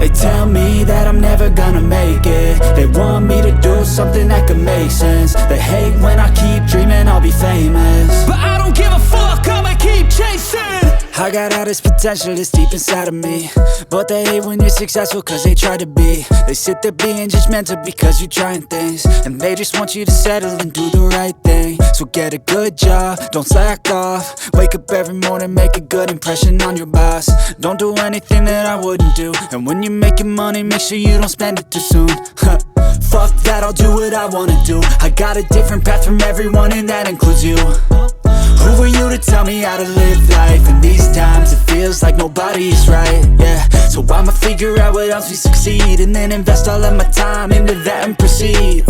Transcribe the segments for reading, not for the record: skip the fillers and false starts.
They tell me that I'm never gonna make it. They want me to do something that could make sense. They hate when I keep dreaming I'll be famous, but I don't give a fuck, I'ma keep chasing. I got all this potential that's deep inside of me, but they hate when you're successful cause they try to be. They sit there being judgmental because you're trying things, and they just want you to settle and do the right thing. So get a good job, don't slack off. Wake up every morning, make a good impression on your boss. Don't do anything that I wouldn't do, and when you're making money, make sure you don't spend it too soon. Fuck that, I'll do what I wanna do. I got a different path from everyone, and that includes you. Who are you to tell me how to live life? In these times it feels like nobody is right, yeah. So I'ma figure out what else we succeed, and then invest all of my time into that and proceed.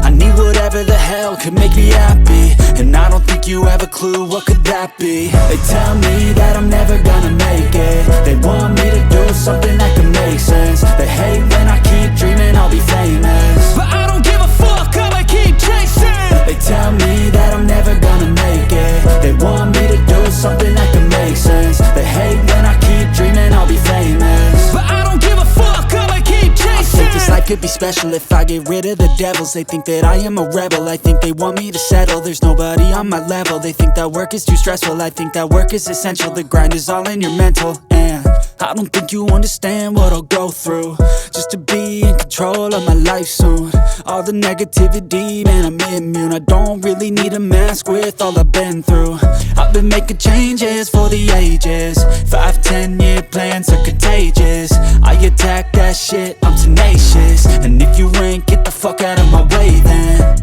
I need whatever the hell could make me happy, and I don't think you have a clue what could that be. They tell me that I'm never gonna make it. They want me to do something that could make sense. They hate when I keep dreaming I'll be famous, but I don't give a fuck, I'ma keep chasing. They tell me that I'm never gonna make it. They want me to do something that can make sense. They hate when I keep dreaming I'll be famous, but I don't give a fuck, I'ma keep chasing. I think this life could be special if I get rid of the devils. They think that I am a rebel, I think they want me to settle. There's nobody on my level. They think that work is too stressful, I think that work is essential. The grind is all in your mental, and I don't think you understand what I'll go through just to be in control of my life soon. All the negativity, man, I'm immune. I don't really need a mask with all I've been through. I've been making changes for the ages. 5-10 year plans are contagious. I attack that shit, I'm tenacious. And if you ain't, get the fuck out of my way then.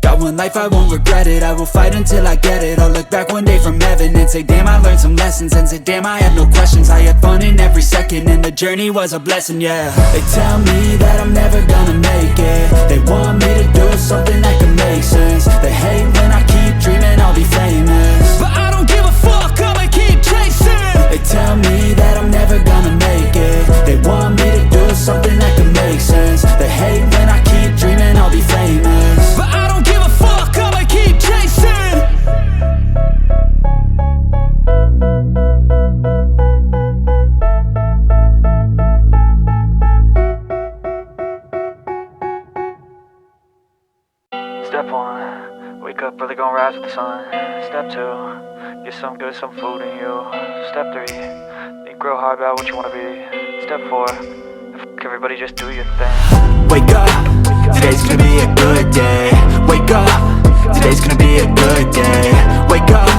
Got one life, I won't regret it. I will fight until I get it. I'll look back one day from heaven and say, damn, I learned some lessons. And say, damn, I had no questions. I had fun in every second, and the journey was a blessing, yeah. They tell me that I'm never gonna make it. They want me to do something that can make sense. They hate when I keep dreaming I'll be famous, but I don't give a fuck, I'ma keep chasing. They tell me that I'm never gonna make it. They want me to do something that can make sense. They hate when I keep dreaming I'll be famous, but I don't give a fuck, I'ma keep chasing. Step 1, wake up early, gonna rise with the sun. Step 2, get some good, some food in you. Step 3, think real hard about what you wanna be. Step 4, fuck everybody, just do your thing. Wake up, today's gonna be a good day. Wake up, today's gonna be a good day. Wake up,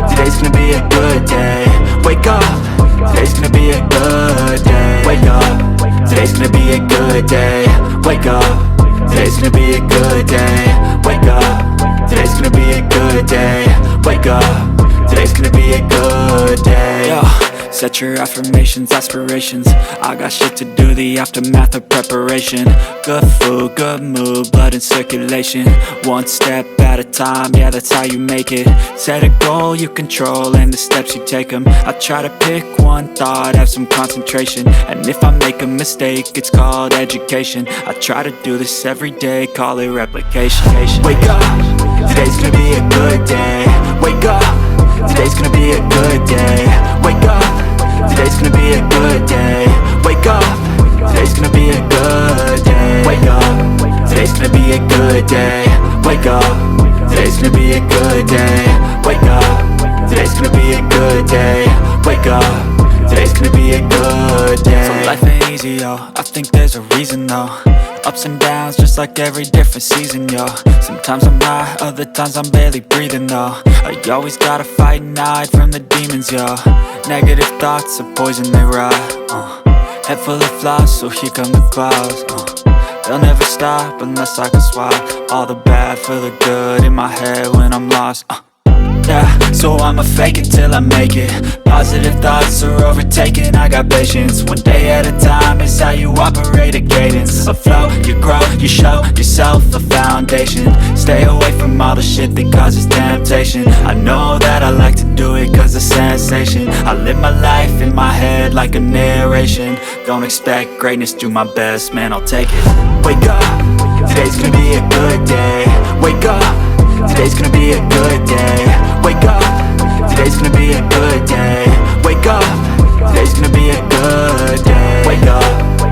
today's gonna be a good day. Wake up, today's gonna be a good day. Wake up, today's gonna be a good day. Wake up, today's gonna be a good day. Wake up, today's gonna be a good day. Wake up, today's gonna be a good day. Yo. Set your affirmations, aspirations. I got shit to do, the aftermath of preparation. Good food, good mood, blood in circulation. One step at a time, yeah, that's how you make it. Set a goal you control and the steps you take them. I try to pick one thought, have some concentration. And if I make a mistake, it's called education. I try to do this every day, call it replication. Wake up, today's gonna be a good day. Wake up, today's gonna be a good day. Wake up, today's gonna be a good day. Wake up, today's gonna be a good day. Wake up, today's gonna be a good day. Wake up, today's gonna be a good day. Wake up, today's gonna be a good day. Wake up, today's gonna be a good day. So life ain't easy, yo, I think there's a reason though. Ups and downs, just like every different season, yo. Sometimes I'm high, other times I'm barely breathing, though. I always gotta fight and hide from the demons, yo. Negative thoughts are poison, they rot. Head full of flies, so here come the clouds. They'll never stop unless I can swap all the bad for the good in my head when I'm lost. Yeah, so I'ma fake it till I make it. Positive thoughts are overtaken, I got patience. One day at a time is how you operate a cadence. A flow, you grow, you show yourself a foundation. Stay away from all the shit that causes temptation. I know that I like to do it cause it's sensation. I live my life in my head like a narration. Don't expect greatness, do my best, man, I'll take it. Wake up, today's gonna be a good day. Wake up, today's gonna be a good day. Wake up, today's gonna be a good day. Wake up, today's gonna be a good day. Wake up,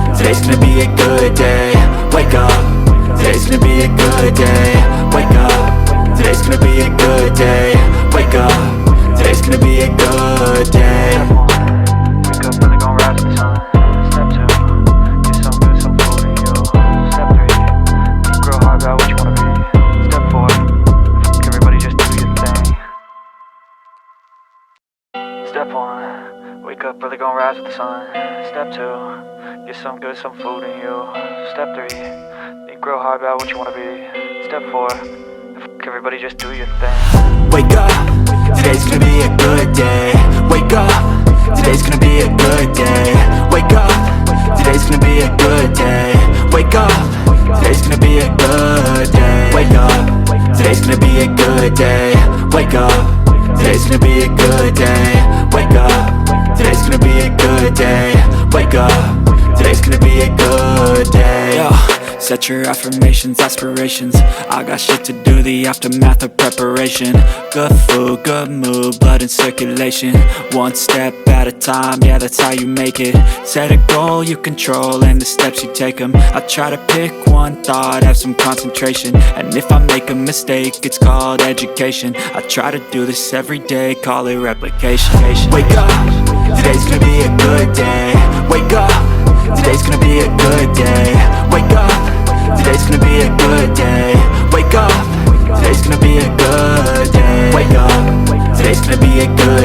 Step 1, wake up early, gonna rise with the sun. Step 2, get some good, some food in you. Step 3, think real hard about what you wanna be. Step 4, everybody just do your thing. Wake up, today's gonna be a good day. Wake up, today's gonna be a good day. Wake up, today's gonna be a good day. Wake up, today's gonna be a good day. Wake up, today's gonna be a good day. Wake up, today's gonna be a good day. Wake up, today's gonna be a good day. Wake up, today's gonna be a good day. Yo, set your affirmations, aspirations. I got shit to do, the aftermath of preparation. Good food, good mood, blood in circulation. One step at a time, yeah, that's how you make it. Set a goal you control and the steps you take them. I try to pick one thought, have some concentration. And if I make a mistake, it's called education. I try to do this every day, call it replication. Wake up, today's gonna be a good day. Wake up, today's gonna be a good day. Wake up, today's gonna be a good day. Wake up, today's gonna be a good day. Wake up, today's gonna be a good